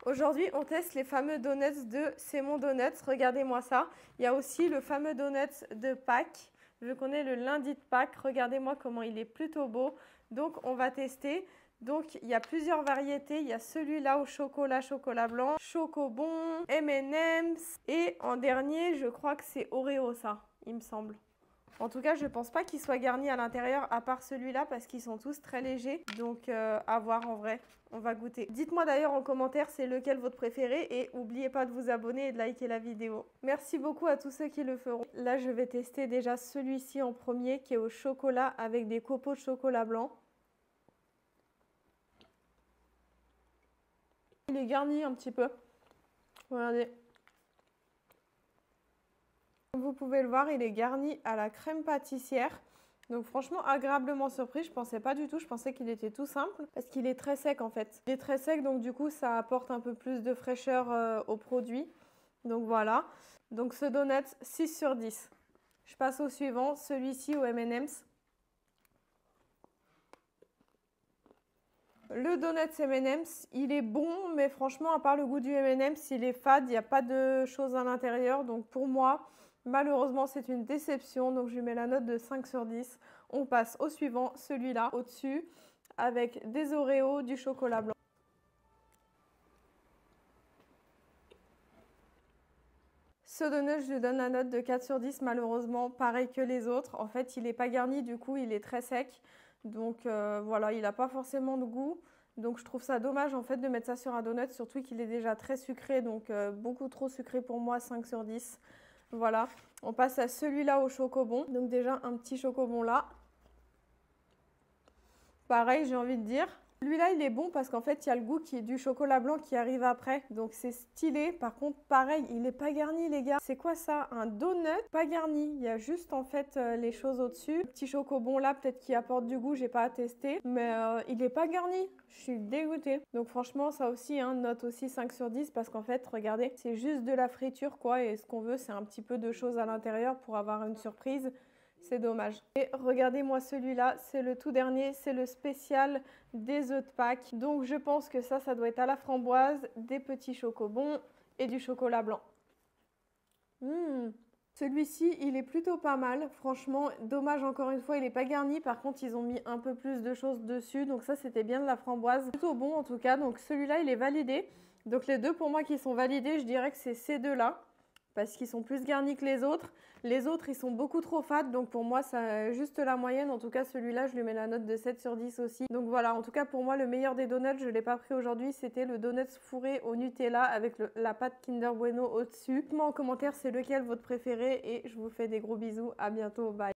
Aujourd'hui, on teste les fameux donuts de C'est Mon Donuts. Regardez-moi ça. Il y a aussi le fameux donut de Pâques. Vu qu'on est le lundi de Pâques, regardez-moi comment il est plutôt beau. Donc, on va tester. Donc, il y a plusieurs variétés. Il y a celui-là au chocolat blanc, Chocobon, M&M's. Et en dernier, je crois que c'est Oreo, ça, il me semble. En tout cas, je ne pense pas qu'ils soient garnis à l'intérieur, à part celui-là, parce qu'ils sont tous très légers. Donc, à voir en vrai. On va goûter. Dites-moi d'ailleurs en commentaire c'est lequel votre préféré et n'oubliez pas de vous abonner et de liker la vidéo. Merci beaucoup à tous ceux qui le feront. Là, je vais tester déjà celui-ci en premier qui est au chocolat avec des copeaux de chocolat blanc. Il est garni un petit peu. Regardez. Comme vous pouvez le voir, il est garni à la crème pâtissière. Donc franchement, agréablement surpris. Je pensais pas du tout, je pensais qu'il était tout simple parce qu'il est très sec en fait. Il est très sec, donc du coup, ça apporte un peu plus de fraîcheur au produit. Donc voilà. Donc ce donut, 6 sur 10. Je passe au suivant, celui-ci au M&M's. Le donut M&M's, il est bon, mais franchement, à part le goût du M&M's, il est fade, il n'y a pas de choses à l'intérieur. Donc pour moi, malheureusement, c'est une déception. Donc je lui mets la note de 5 sur 10. On passe au suivant, celui-là, au-dessus, avec des Oreos, du chocolat blanc. Ce donut, je lui donne la note de 4 sur 10, malheureusement, pareil que les autres. En fait, il n'est pas garni, du coup, il est très sec. Donc voilà, il n'a pas forcément de goût. Donc je trouve ça dommage en fait de mettre ça sur un donut, surtout qu'il est déjà très sucré, donc beaucoup trop sucré pour moi, 5 sur 10. Voilà, on passe à celui-là au chocobon. Donc déjà un petit chocobon là. Pareil, j'ai envie de dire. Celui-là, il est bon parce qu'en fait, il y a le goût qui est du chocolat blanc qui arrive après. Donc, c'est stylé. Par contre, pareil, il n'est pas garni, les gars. C'est quoi ça? Un donut pas garni. Il y a juste, en fait, les choses au-dessus. Le petit chocobon là, peut-être qui apporte du goût. J'ai pas à tester. Mais il n'est pas garni. Je suis dégoûtée. Donc, franchement, ça aussi, hein, note aussi 5 sur 10 parce qu'en fait, regardez, c'est juste de la friture, quoi. Et ce qu'on veut, c'est un petit peu de choses à l'intérieur pour avoir une surprise. C'est dommage. Et regardez-moi celui-là, c'est le tout dernier, c'est le spécial des œufs de Pâques. Donc je pense que ça doit être à la framboise, des petits chocobons et du chocolat blanc. Celui-ci, il est plutôt pas mal. Franchement, dommage encore une fois, il n'est pas garni. Par contre, ils ont mis un peu plus de choses dessus. Donc ça, c'était bien de la framboise. Plutôt bon en tout cas. Donc celui-là, il est validé. Donc les deux pour moi qui sont validés, je dirais que c'est ces deux-là. Parce qu'ils sont plus garnis que les autres. Les autres, ils sont beaucoup trop fades. Donc pour moi, ça juste la moyenne. En tout cas, celui-là, je lui mets la note de 7 sur 10 aussi. Donc voilà, en tout cas, pour moi, le meilleur des donuts, je ne l'ai pas pris aujourd'hui. C'était le donut fourré au Nutella avec la pâte Kinder Bueno au-dessus. Dites-moi en commentaire c'est lequel votre préféré. Et je vous fais des gros bisous. À bientôt. Bye.